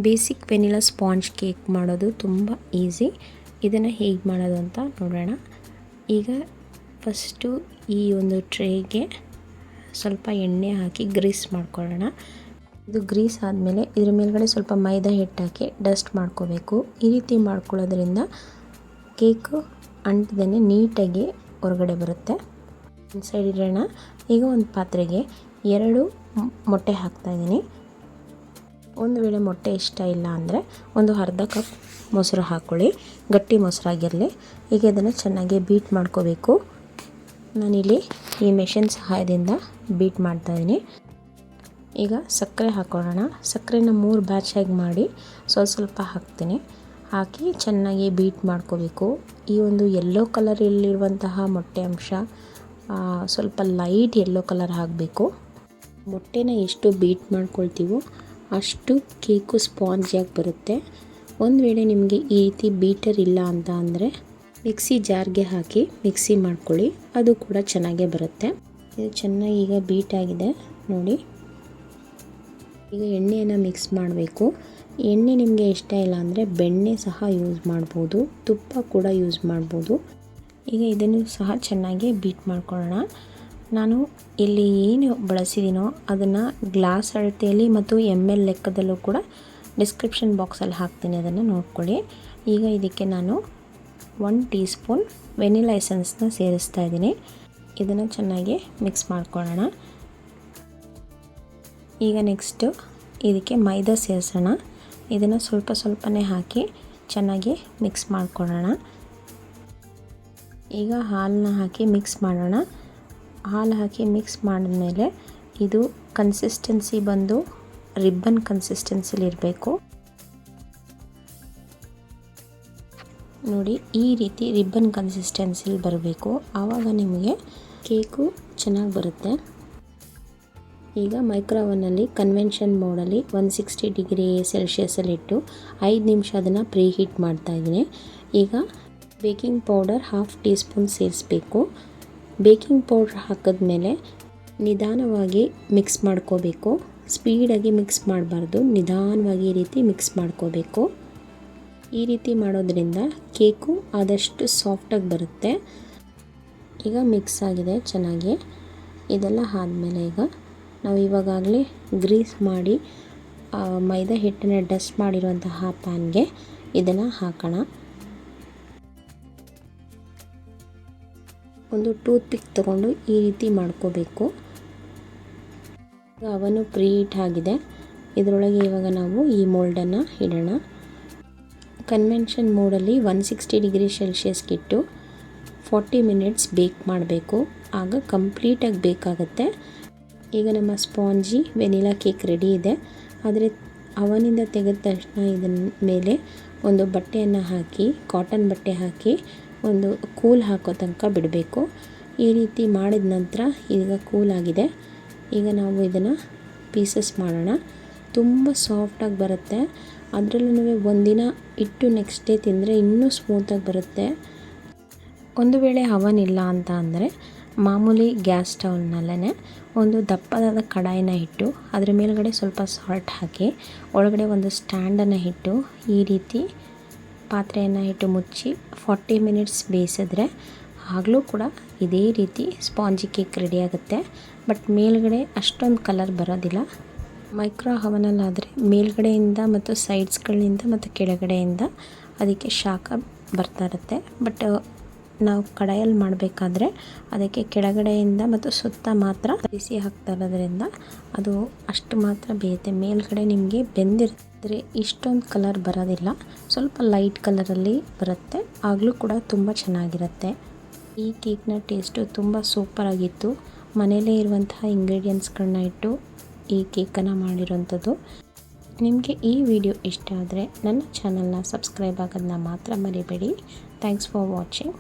Basic vanilla sponge cake ಮಾಡೋದು ತುಂಬ easy. ಇದನ್ನು ಹೇಗೆ ಮಾಡೋದು ಅಂತ ನೋಡೋಣ. ಈಗ ಫಸ್ಟು ಈ ಒಂದು ಟ್ರೇಗೆ ಸ್ವಲ್ಪ ಎಣ್ಣೆ ಹಾಕಿ ಗ್ರೀಸ್ ಮಾಡ್ಕೊಳ್ಳೋಣ. ಇದು ಗ್ರೀಸ್ ಆದಮೇಲೆ ಇದ್ರ ಮೇಲ್ಗಡೆ ಸ್ವಲ್ಪ ಮೈದಾ ಹಿಟ್ಟು ಹಾಕಿ ಡಸ್ಟ್ ಮಾಡ್ಕೋಬೇಕು. ಈ ರೀತಿ ಮಾಡ್ಕೊಳ್ಳೋದ್ರಿಂದ ಕೇಕು ಅಂಟದೇ ನೀಟಾಗಿ ಹೊರಗಡೆ ಬರುತ್ತೆ. ಒಂದು ಸೈಡ್ ಇಡೋಣ. ಈಗ ಒಂದು ಪಾತ್ರೆಗೆ 2 ಮೊಟ್ಟೆ ಹಾಕ್ತಾಯಿದ್ದೀನಿ. ಒಂದು ವೇಳೆ ಮೊಟ್ಟೆ ಇಷ್ಟ ಇಲ್ಲ ಅಂದರೆ ಒಂದು ಅರ್ಧ ಕಪ್ ಮೊಸರು ಹಾಕ್ಕೊಳ್ಳಿ, ಗಟ್ಟಿ ಮೊಸರಾಗಿರಲಿ. ಈಗ ಇದನ್ನು ಚೆನ್ನಾಗಿ ಬೀಟ್ ಮಾಡ್ಕೋಬೇಕು. ನಾನಿಲ್ಲಿ ಈ ಮೆಷಿನ್ ಸಹಾಯದಿಂದ ಬೀಟ್ ಮಾಡ್ತಾಯಿದ್ದೀನಿ. ಈಗ ಸಕ್ಕರೆ ಹಾಕ್ಕೊಳ್ಳೋಣ. ಸಕ್ಕರೆನ 3 ಬ್ಯಾಚಾಗಿ ಮಾಡಿ ಸ್ವಲ್ಪ ಹಾಕ್ತೀನಿ. ಹಾಕಿ ಚೆನ್ನಾಗಿ ಬೀಟ್ ಮಾಡ್ಕೋಬೇಕು. ಈ ಒಂದು ಯೆಲ್ಲೋ ಕಲರಲ್ಲಿರುವಂತಹ ಮೊಟ್ಟೆ ಅಂಶ ಸ್ವಲ್ಪ ಲೈಟ್ ಯೆಲ್ಲೋ ಕಲರ್ ಆಗಬೇಕು. ಮೊಟ್ಟೆನ ಎಷ್ಟು ಬೀಟ್ ಮಾಡ್ಕೊಳ್ತೀವೋ ಅಷ್ಟು ಕೇಕು ಸ್ಪಾಂಜಿಯಾಗಿ ಬರುತ್ತೆ. ಒಂದು ವೇಳೆ ನಿಮಗೆ ಈ ರೀತಿ ಬೀಟರ್ ಇಲ್ಲ ಅಂತ ಅಂದರೆ ಮಿಕ್ಸಿ ಜಾರ್ಗೆ ಹಾಕಿ ಮಿಕ್ಸಿ ಮಾಡ್ಕೊಳ್ಳಿ, ಅದು ಕೂಡ ಚೆನ್ನಾಗೇ ಬರುತ್ತೆ. ಇದು ಚೆನ್ನಾಗಿ ಈಗ ಬೀಟ್ ಆಗಿದೆ ನೋಡಿ. ಈಗ ಎಣ್ಣೆಯನ್ನು ಮಿಕ್ಸ್ ಮಾಡಬೇಕು. ಎಣ್ಣೆ ನಿಮಗೆ ಇಷ್ಟ ಇಲ್ಲ ಅಂದರೆ ಬೆಣ್ಣೆ ಸಹ ಯೂಸ್ ಮಾಡ್ಬೋದು, ತುಪ್ಪ ಕೂಡ ಯೂಸ್ ಮಾಡ್ಬೋದು. ಈಗ ಇದನ್ನು ಸಹ ಚೆನ್ನಾಗಿ ಬೀಟ್ ಮಾಡ್ಕೊಳ್ಳೋಣ. ನಾನು ಇಲ್ಲಿ ಏನು ಬಳಸಿದ್ದೀನೋ ಅದನ್ನು ಗ್ಲಾಸ್ ಅಳತೆಯಲ್ಲಿ ಮತ್ತು ml ಲೆಕ್ಕದಲ್ಲೂ ಕೂಡ ಡಿಸ್ಕ್ರಿಪ್ಷನ್ ಬಾಕ್ಸಲ್ಲಿ ಹಾಕ್ತೀನಿ, ಅದನ್ನು ನೋಡ್ಕೊಳ್ಳಿ. ಈಗ ಇದಕ್ಕೆ ನಾನು 1 ಟೀ ಸ್ಪೂನ್ ವೆನಿಲಾ ಎಸೆನ್ಸ್ನ ಸೇರಿಸ್ತಾ ಇದ್ದೀನಿ. ಇದನ್ನು ಚೆನ್ನಾಗಿ ಮಿಕ್ಸ್ ಮಾಡ್ಕೊಳ್ಳೋಣ. ಈಗ ನೆಕ್ಸ್ಟು ಇದಕ್ಕೆ ಮೈದಾ ಸೇರಿಸೋಣ. ಇದನ್ನು ಸ್ವಲ್ಪನೇ ಹಾಕಿ ಚೆನ್ನಾಗಿ ಮಿಕ್ಸ್ ಮಾಡ್ಕೊಳ್ಳೋಣ. ಈಗ ಹಾಲನ್ನ ಹಾಕಿ ಮಿಕ್ಸ್ ಮಾಡೋಣ. ಹಾಲು ಹಾಕಿ ಮಿಕ್ಸ್ ಮಾಡಿದ್ಮೇಲೆ ಇದು ಕನ್ಸಿಸ್ಟೆನ್ಸಿ ಬಂದು ರಿಬ್ಬನ್ ಕನ್ಸಿಸ್ಟೆನ್ಸಿಲಿ ಇರಬೇಕು ನೋಡಿ. ಈ ರೀತಿ ರಿಬ್ಬನ್ ಕನ್ಸಿಸ್ಟೆನ್ಸಿಲಿ ಬರಬೇಕು, ಆವಾಗ ನಿಮಗೆ ಕೇಕು ಚೆನ್ನಾಗಿ ಬರುತ್ತೆ. ಈಗ ಮೈಕ್ರೋವನ್ನಲ್ಲಿ ಕನ್ವೆನ್ಷನ್ ಮೋಡಲ್ಲಿ 160 ಡಿಗ್ರಿ ಸೆಲ್ಸಿಯಸಲ್ಲಿ ಇಟ್ಟು 5 ನಿಮಿಷ ಅದನ್ನು ಪ್ರೀ ಹೀಟ್ ಮಾಡ್ತಾಯಿದ್ದೀನಿ. ಈಗ ಬೇಕಿಂಗ್ ಪೌಡರ್ 1/2 ಟೀ ಸ್ಪೂನ್ ಸೇರಿಸಬೇಕು. ಬೇಕಿಂಗ್ ಪೌಡ್ರ್ ಹಾಕಿದ್ಮೇಲೆ ನಿಧಾನವಾಗಿ ಮಿಕ್ಸ್ ಮಾಡ್ಕೋಬೇಕು. ಸ್ಪೀಡಾಗಿ ಮಿಕ್ಸ್ ಮಾಡಬಾರ್ದು, ನಿಧಾನವಾಗಿ ಈ ರೀತಿ ಮಿಕ್ಸ್ ಮಾಡ್ಕೋಬೇಕು. ಈ ರೀತಿ ಮಾಡೋದ್ರಿಂದ ಕೇಕು ಆದಷ್ಟು ಸಾಫ್ಟಾಗಿ ಬರುತ್ತೆ. ಈಗ ಮಿಕ್ಸ್ ಆಗಿದೆ ಚೆನ್ನಾಗಿ. ಇದೆಲ್ಲ ಆದಮೇಲೆ ಈಗ ನಾವು ಇವಾಗಲೇ ಗ್ರೀಸ್ ಮಾಡಿ ಮೈದಾ ಹಿಟ್ಟನ್ನು ಡಸ್ಟ್ ಮಾಡಿರುವಂತಹ ಪ್ಯಾನ್ಗೆ ಇದನ್ನು ಹಾಕೋಣ. ಒಂದು ಟೂತ್ ಪಿಕ್ ತೊಗೊಂಡು ಈ ರೀತಿ ಮಾಡ್ಕೋಬೇಕು. ಅವನು ಪ್ರೀ ಹೀಟ್ ಆಗಿದೆ. ಇದರೊಳಗೆ ಇವಾಗ ನಾವು ಈ ಮೋಲ್ಡನ್ನು ಇಡೋಣ. ಕನ್ವೆನ್ಷನ್ ಮೋಡಲ್ಲಿ 160 ಡಿಗ್ರಿ ಸೆಲ್ಸಿಯಸ್ಗೆ ಇಟ್ಟು 40 ಮಿನಿಟ್ಸ್ ಬೇಕ್ ಮಾಡಬೇಕು. ಆಗ ಕಂಪ್ಲೀಟಾಗಿ ಬೇಕಾಗುತ್ತೆ. ಈಗ ನಮ್ಮ ಸ್ಪಾಂಜಿ ವೆನಿಲಾ ಕೇಕ್ ರೆಡಿ ಇದೆ. ಆದರೆ ಅವನಿಂದ ತೆಗೆದ ತಕ್ಷಣ ಇದನ್ನ ಮೇಲೆ ಒಂದು ಬಟ್ಟೆಯನ್ನು ಹಾಕಿ, ಕಾಟನ್ ಬಟ್ಟೆ ಹಾಕಿ ಒಂದು ಕೂಲ್ ಹಾಕೋ ತನಕ ಬಿಡಬೇಕು. ಈ ರೀತಿ ಮಾಡಿದ ನಂತರ ಈಗ ಕೂಲ್ ಆಗಿದೆ. ಈಗ ನಾವು ಇದನ್ನು ಪೀಸಸ್ ಮಾಡೋಣ. ತುಂಬ ಸಾಫ್ಟಾಗಿ ಬರುತ್ತೆ. ಅದರಲ್ಲೂ ಒಂದಿನ ಇಟ್ಟು ನೆಕ್ಸ್ಟ್ ಡೇ ತಿಂದರೆ ಇನ್ನೂ ಸ್ಮೂತಾಗಿ ಬರುತ್ತೆ. ಒಂದು ವೇಳೆ ಅವನ್ ಇಲ್ಲ ಅಂತ ಅಂದರೆ ಮಾಮೂಲಿ ಗ್ಯಾಸ್ ಸ್ಟವ್ನಲ್ಲೇ ಒಂದು ದಪ್ಪದಾದ ಕಡಾಯಿನ ಇಟ್ಟು ಅದರ ಮೇಲ್ಗಡೆ ಸ್ವಲ್ಪ ಸಾಲ್ಟ್ ಹಾಕಿ ಒಳಗಡೆ ಒಂದು ಸ್ಟ್ಯಾಂಡನ್ನು ಇಟ್ಟು ಈ ರೀತಿ ಪಾತ್ರೆಯನ್ನು ಇಟ್ಟು ಮುಚ್ಚಿ 40 ಮಿನಿಟ್ಸ್ ಬೇಯಿಸಿದ್ರೆ ಆಗಲೂ ಕೂಡ ಇದೇ ರೀತಿ ಸ್ಪಾಂಜಿ ಕೇಕ್ ರೆಡಿ ಆಗುತ್ತೆ. ಬಟ್ ಮೇಲ್ಗಡೆ ಅಷ್ಟೊಂದು ಕಲರ್ ಬರೋದಿಲ್ಲ. ಮೈಕ್ರೋ ಅವನಲ್ಲಾದರೆ ಮೇಲ್ಗಡೆಯಿಂದ ಮತ್ತು ಸೈಡ್ಸ್ಗಳಿಂದ ಮತ್ತು ಕೆಳಗಡೆಯಿಂದ ಅದಕ್ಕೆ ಶಾಖ ಬರ್ತಾ ಇರುತ್ತೆ. ಬಟ್ ನಾವು ಕಡಾಯಲ್ಲಿ ಮಾಡಬೇಕಾದ್ರೆ ಅದಕ್ಕೆ ಕೆಳಗಡೆಯಿಂದ ಮತ್ತು ಸುತ್ತ ಮಾತ್ರ ಬಿಸಿ ಹಾಕ್ತಾ ಇರೋದ್ರಿಂದ ಅದು ಅಷ್ಟು ಮಾತ್ರ ಬೇಯುತ್ತೆ. ಮೇಲ್ಗಡೆ ನಿಮಗೆ ಬೆಂದಿರಿದ್ರೆ ಇಷ್ಟೊಂದು ಕಲರ್ ಬರೋದಿಲ್ಲ, ಸ್ವಲ್ಪ ಲೈಟ್ ಕಲರಲ್ಲಿ ಬರುತ್ತೆ. ಆಗಲೂ ಕೂಡ ತುಂಬ ಚೆನ್ನಾಗಿರುತ್ತೆ. ಈ ಕೇಕ್ನ ಟೇಸ್ಟು ತುಂಬ ಸೂಪರಾಗಿತ್ತು. ಮನೆಯಲ್ಲೇ ಇರುವಂತಹ ಇಂಗ್ರೀಡಿಯೆಂಟ್ಸ್ಗಳನ್ನ ಇಟ್ಟು ಈ ಕೇಕನ್ನು ಮಾಡಿರೋಂಥದ್ದು. ನಿಮಗೆ ಈ ವಿಡಿಯೋ ಇಷ್ಟ ಆದರೆ ನನ್ನ ಚಾನಲ್ನ ಸಬ್ಸ್ಕ್ರೈಬ್ ಆಗೋದನ್ನ ಮಾತ್ರ ಮರಿಬೇಡಿ. Thanks for watching.